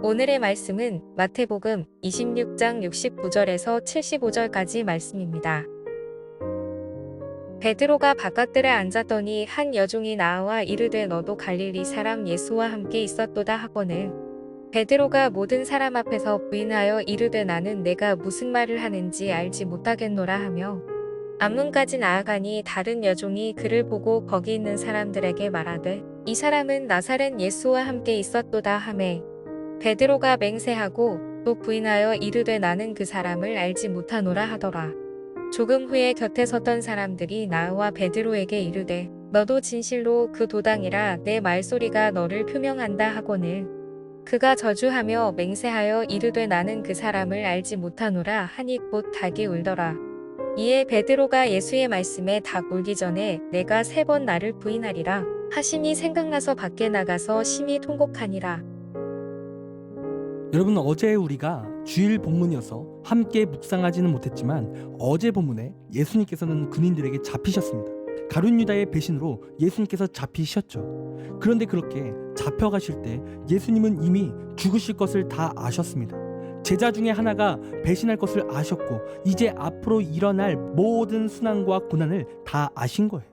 오늘의 말씀은 마태복음 26장 69절에서 75절까지 말씀입니다. 베드로가 바깥들에 앉았더니 한 여종이 나와 이르되 너도 갈릴리 사람 예수와 함께 있었도다 하거늘 베드로가 모든 사람 앞에서 부인하여 이르되 나는 내가 무슨 말을 하는지 알지 못하겠노라 하며 앞문까지 나아가니 다른 여종이 그를 보고 거기 있는 사람들에게 말하되 이 사람은 나사렛 예수와 함께 있었도다 하매 베드로가 맹세하고 또 부인하여 이르되 나는 그 사람을 알지 못하노라 하더라. 조금 후에 곁에 섰던 사람들이 나와 베드로에게 이르되 너도 진실로 그 도당이라 내 말소리가 너를 표명한다 하거늘 그가 저주하며 맹세하여 이르되 나는 그 사람을 알지 못하노라 하니 곧 닭이 울더라. 이에 베드로가 예수의 말씀에 닭 울기 전에 내가 3번 나를 부인하리라 하심이 생각나서 밖에 나가서 심히 통곡하니라. 여러분, 어제 우리가 주일 본문이어서 함께 묵상하지는 못했지만 어제 본문에 예수님께서는 군인들에게 잡히셨습니다. 가룟 유다의 배신으로 예수님께서 잡히셨죠. 그런데 그렇게 잡혀가실 때 예수님은 이미 죽으실 것을 다 아셨습니다. 제자 중에 하나가 배신할 것을 아셨고 이제 앞으로 일어날 모든 순환과 고난을 다 아신 거예요.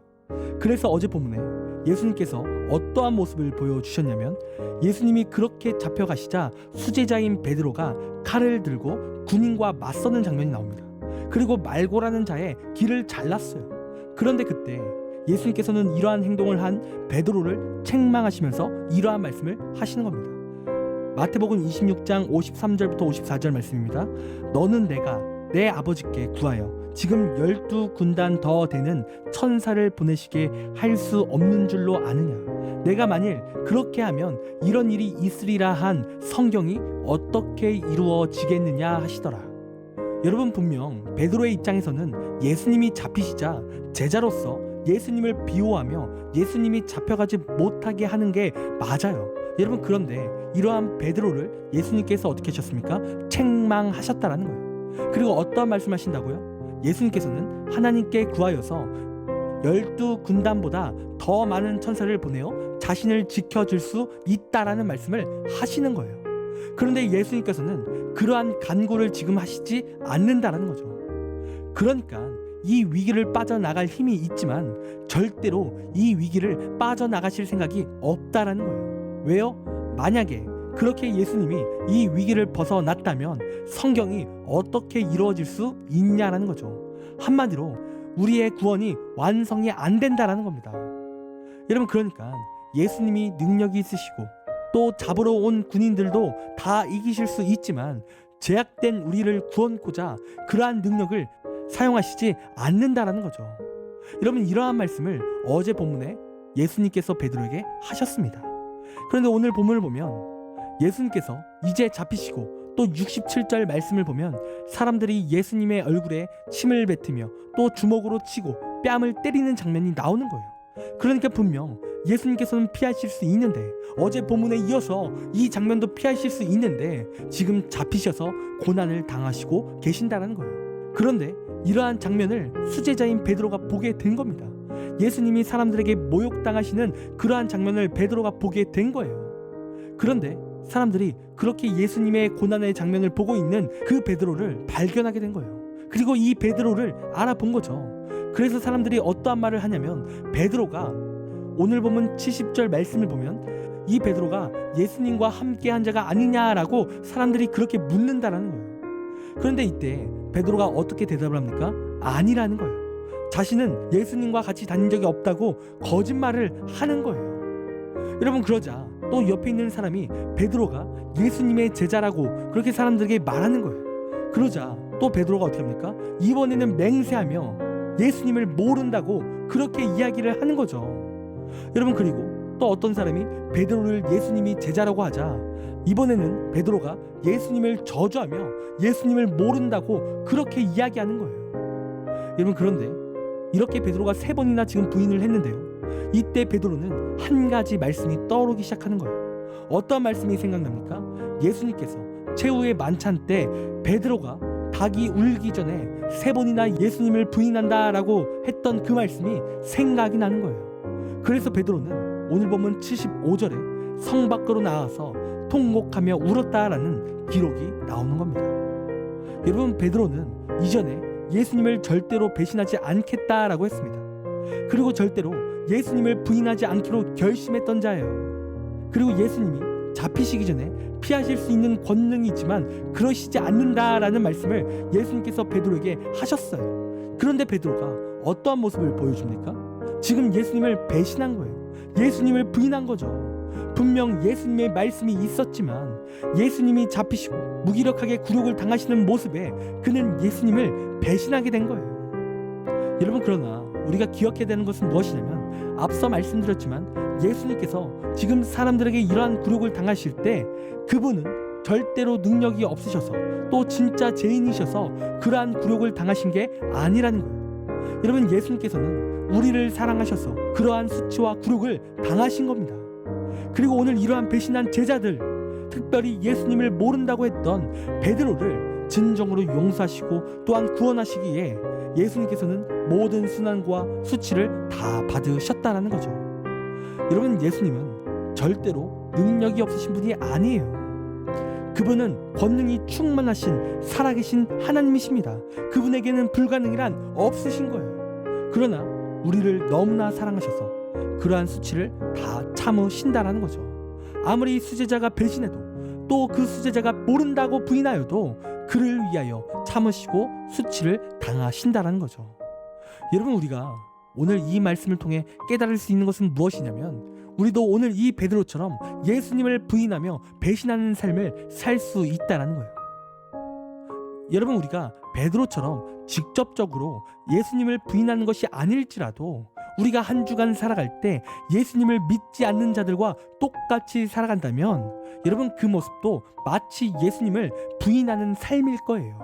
그래서 어제 본문에 예수님께서 어떠한 모습을 보여주셨냐면 예수님이 그렇게 잡혀가시자 수제자인 베드로가 칼을 들고 군인과 맞서는 장면이 나옵니다. 그리고 말고라는 자의 길을 잘랐어요. 그런데 그때 예수님께서는 이러한 행동을 한 베드로를 책망하시면서 이러한 말씀을 하시는 겁니다. 마태복음 26장 53절부터 54절 말씀입니다. 너는 내가 내 아버지께 구하여 지금 12군단 더 되는 천사를 보내시게 할 수 없는 줄로 아느냐. 내가 만일 그렇게 하면 이런 일이 있으리라 한 성경이 어떻게 이루어지겠느냐 하시더라. 여러분, 분명 베드로의 입장에서는 예수님이 잡히시자 제자로서 예수님을 비호하며 예수님이 잡혀가지 못하게 하는 게 맞아요. 여러분, 그런데 이러한 베드로를 예수님께서 어떻게 하셨습니까? 책망하셨다라는 거예요. 그리고 어떠한 말씀하신다고요? 예수님께서는 하나님께 구하여서 12군단보다 더 많은 천사를 보내어 자신을 지켜줄 수 있다라는 말씀을 하시는 거예요. 그런데 예수님께서는 그러한 간구를 지금 하시지 않는다라는 거죠. 그러니까 이 위기를 빠져나갈 힘이 있지만 절대로 이 위기를 빠져나가실 생각이 없다라는 거예요. 왜요? 만약에 그렇게 예수님이 이 위기를 벗어났다면 성경이 어떻게 이루어질 수 있냐라는 거죠. 한마디로 우리의 구원이 완성이 안 된다라는 겁니다. 여러분, 그러니까 예수님이 능력이 있으시고 또 잡으러 온 군인들도 다 이기실 수 있지만 제약된 우리를 구원코자 그러한 능력을 사용하시지 않는다라는 거죠. 여러분, 이러한 말씀을 어제 본문에 예수님께서 베드로에게 하셨습니다. 그런데 오늘 본문을 보면 예수님께서 이제 잡히시고 또 67절 말씀을 보면 사람들이 예수님의 얼굴에 침을 뱉으며 또 주먹으로 치고 뺨을 때리는 장면이 나오는 거예요. 그러니까 분명 예수님께서는 피하실 수 있는데 어제 본문에 이어서 이 장면도 피하실 수 있는데 지금 잡히셔서 고난을 당하시고 계신다는 거예요. 그런데 이러한 장면을 수제자인 베드로가 보게 된 겁니다. 예수님이 사람들에게 모욕당하시는 그러한 장면을 베드로가 보게 된 거예요. 그런데 사람들이 그렇게 예수님의 고난의 장면을 보고 있는 그 베드로를 발견하게 된 거예요. 그리고 이 베드로를 알아본 거죠. 그래서 사람들이 어떠한 말을 하냐면 베드로가 오늘 보면 70절 말씀을 보면 이 베드로가 예수님과 함께 한 자가 아니냐라고 사람들이 그렇게 묻는다라는 거예요. 그런데 이때 베드로가 어떻게 대답을 합니까? 아니라는 거예요. 자신은 예수님과 같이 다닌 적이 없다고 거짓말을 하는 거예요. 여러분, 그러자 또 옆에 있는 사람이 베드로가 예수님의 제자라고 그렇게 사람들에게 말하는 거예요. 그러자 또 베드로가 어떻게 합니까? 이번에는 맹세하며 예수님을 모른다고 그렇게 이야기를 하는 거죠. 여러분, 그리고 또 어떤 사람이 베드로를 예수님이 제자라고 하자 이번에는 베드로가 예수님을 저주하며 예수님을 모른다고 그렇게 이야기하는 거예요. 여러분, 그런데 이렇게 베드로가 3번이나 지금 부인을 했는데요. 이때 베드로는 한 가지 말씀이 떠오르기 시작하는 거예요. 어떤 말씀이 생각납니까? 예수님께서 최후의 만찬 때 베드로가 닭이 울기 전에 3번이나 예수님을 부인한다라고 했던 그 말씀이 생각이 나는 거예요. 그래서 베드로는 오늘 보면 75절에 성 밖으로 나와서 통곡하며 울었다라는 기록이 나오는 겁니다. 여러분, 베드로는 이전에 예수님을 절대로 배신하지 않겠다라고 했습니다. 그리고 절대로 예수님을 부인하지 않기로 결심했던 자예요. 그리고 예수님이 잡히시기 전에 피하실 수 있는 권능이 있지만 그러시지 않는다라는 말씀을 예수님께서 베드로에게 하셨어요. 그런데 베드로가 어떠한 모습을 보여줍니까? 지금 예수님을 배신한 거예요. 예수님을 부인한 거죠. 분명 예수님의 말씀이 있었지만 예수님이 잡히시고 무기력하게 굴욕을 당하시는 모습에 그는 예수님을 배신하게 된 거예요. 여러분, 그러나 우리가 기억해야 되는 것은 무엇이냐면, 앞서 말씀드렸지만 예수님께서 지금 사람들에게 이러한 굴욕을 당하실 때 그분은 절대로 능력이 없으셔서 또 진짜 죄인이셔서 그러한 굴욕을 당하신 게 아니라는 거예요. 여러분, 예수님께서는 우리를 사랑하셔서 그러한 수치와 굴욕을 당하신 겁니다. 그리고 오늘 이러한 배신한 제자들, 특별히 예수님을 모른다고 했던 베드로를 진정으로 용서하시고 또한 구원하시기에 예수님께서는 모든 순환과 수치를 다 받으셨다라는 거죠. 여러분, 예수님은 절대로 능력이 없으신 분이 아니에요. 그분은 권능이 충만하신 살아계신 하나님이십니다. 그분에게는 불가능이란 없으신 거예요. 그러나 우리를 너무나 사랑하셔서 그러한 수치를 다 참으신다라는 거죠. 아무리 수제자가 배신해도 또 그 수제자가 모른다고 부인하여도 그를 위하여 참으시고 수치를 당하신다라는 거죠. 여러분, 우리가 오늘 이 말씀을 통해 깨달을 수 있는 것은 무엇이냐면, 우리도 오늘 이 베드로처럼 예수님을 부인하며 배신하는 삶을 살 수 있다라는 거예요. 여러분, 우리가 베드로처럼 직접적으로 예수님을 부인하는 것이 아닐지라도 우리가 한 주간 살아갈 때 예수님을 믿지 않는 자들과 똑같이 살아간다면 여러분, 그 모습도 마치 예수님을 부인하는 삶일 거예요.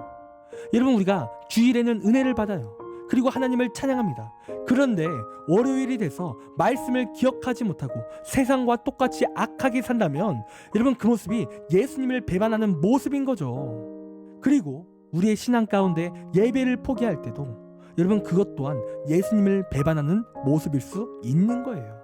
여러분, 우리가 주일에는 은혜를 받아요. 그리고 하나님을 찬양합니다. 그런데 월요일이 돼서 말씀을 기억하지 못하고 세상과 똑같이 악하게 산다면 여러분, 그 모습이 예수님을 배반하는 모습인 거죠. 그리고 우리의 신앙 가운데 예배를 포기할 때도 여러분, 그것 또한 예수님을 배반하는 모습일 수 있는 거예요.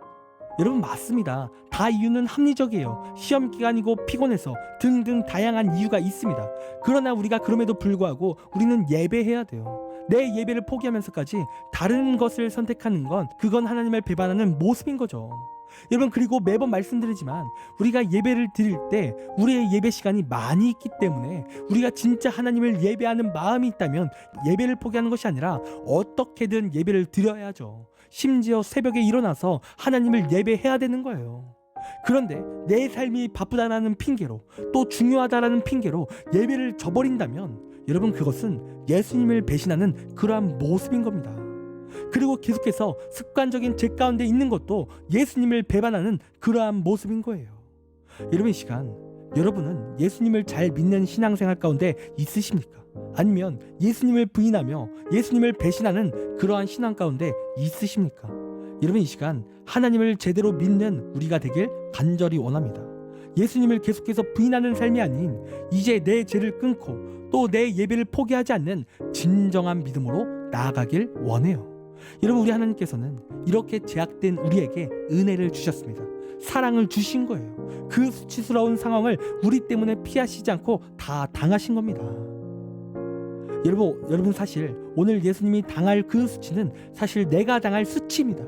여러분, 맞습니다. 다 이유는 합리적이에요. 시험 기간이고 피곤해서 등등 다양한 이유가 있습니다. 그러나 우리가 그럼에도 불구하고 우리는 예배해야 돼요. 내 예배를 포기하면서까지 다른 것을 선택하는 건 그건 하나님을 배반하는 모습인 거죠. 여러분, 그리고 매번 말씀드리지만 우리가 예배를 드릴 때 우리의 예배 시간이 많이 있기 때문에 우리가 진짜 하나님을 예배하는 마음이 있다면 예배를 포기하는 것이 아니라 어떻게든 예배를 드려야죠. 심지어 새벽에 일어나서 하나님을 예배해야 되는 거예요. 그런데 내 삶이 바쁘다라는 핑계로 또 중요하다라는 핑계로 예배를 저버린다면 여러분, 그것은 예수님을 배신하는 그러한 모습인 겁니다. 그리고 계속해서 습관적인 죄 가운데 있는 것도 예수님을 배반하는 그러한 모습인 거예요. 여러분, 이 시간 여러분은 예수님을 잘 믿는 신앙생활 가운데 있으십니까? 아니면 예수님을 부인하며 예수님을 배신하는 그러한 신앙 가운데 있으십니까? 여러분, 이 시간 하나님을 제대로 믿는 우리가 되길 간절히 원합니다. 예수님을 계속해서 부인하는 삶이 아닌 이제 내 죄를 끊고 또 내 예배를 포기하지 않는 진정한 믿음으로 나아가길 원해요. 여러분, 우리 하나님께서는 이렇게 제약된 우리에게 은혜를 주셨습니다. 사랑을 주신 거예요. 그 수치스러운 상황을 우리 때문에 피하시지 않고 다 당하신 겁니다. 여러분, 사실 오늘 예수님이 당할 그 수치는 사실 내가 당할 수치입니다.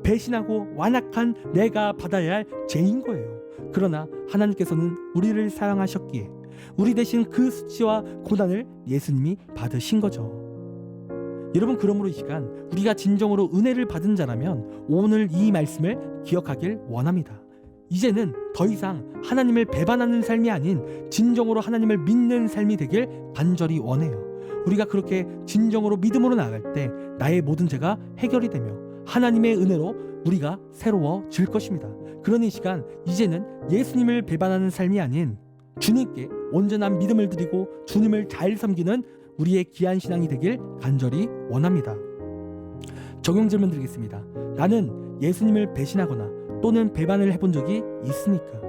배신하고 완악한 내가 받아야 할 죄인 거예요. 그러나 하나님께서는 우리를 사랑하셨기에 우리 대신 그 수치와 고난을 예수님이 받으신 거죠. 여러분, 그러므로 이 시간 우리가 진정으로 은혜를 받은 자라면 오늘 이 말씀을 기억하길 원합니다. 이제는 더 이상 하나님을 배반하는 삶이 아닌 진정으로 하나님을 믿는 삶이 되길 간절히 원해요. 우리가 그렇게 진정으로 믿음으로 나아갈 때 나의 모든 죄가 해결이 되며 하나님의 은혜로 우리가 새로워질 것입니다. 그러니 이 시간 이제는 예수님을 배반하는 삶이 아닌 주님께 온전한 믿음을 드리고 주님을 잘 섬기는 우리의 귀한 신앙이 되길 간절히 원합니다. 적용 질문 드리겠습니다. 나는 예수님을 배신하거나 또는 배반을 해본 적이 있습니까?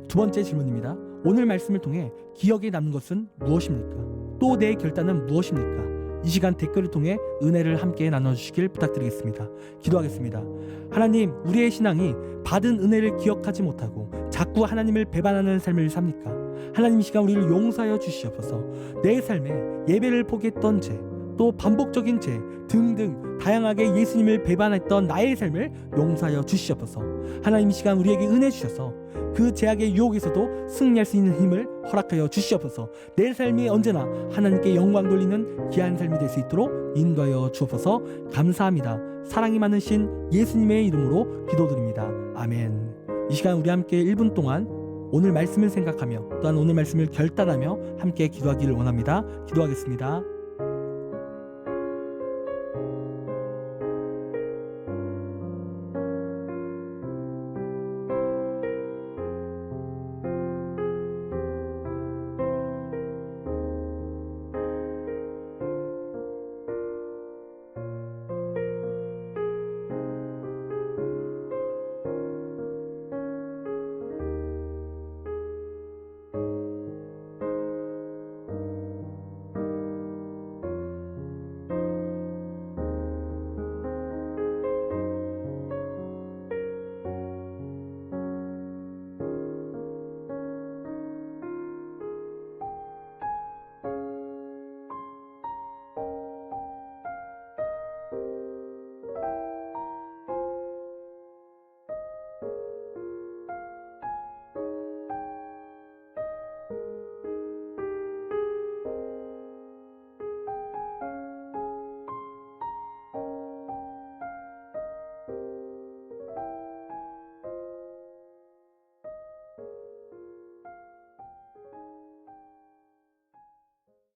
두 번째 질문입니다. 오늘 말씀을 통해 기억에 남는 것은 무엇입니까? 또 내 결단은 무엇입니까? 이 시간 댓글을 통해 은혜를 함께 나눠주시길 부탁드리겠습니다. 기도하겠습니다. 하나님, 우리의 신앙이 받은 은혜를 기억하지 못하고 자꾸 하나님을 배반하는 삶을 삽니까? 하나님 이 시간 우리를 용서하여 주시옵소서. 내 삶에 예배를 포기했던 죄, 또 반복적인 죄 등등 다양하게 예수님을 배반했던 나의 삶을 용서하여 주시옵소서. 하나님 이 시간 우리에게 은혜 주셔서 그 제약의 유혹에서도 승리할 수 있는 힘을 허락하여 주시옵소서. 내 삶이 언제나 하나님께 영광 돌리는 귀한 삶이 될 수 있도록 인도하여 주옵소서. 감사합니다. 사랑이 많으신 예수님의 이름으로 기도드립니다. 아멘. 이 시간 우리 함께 1분 동안 오늘 말씀을 생각하며 또한 오늘 말씀을 결단하며 함께 기도하기를 원합니다. 기도하겠습니다.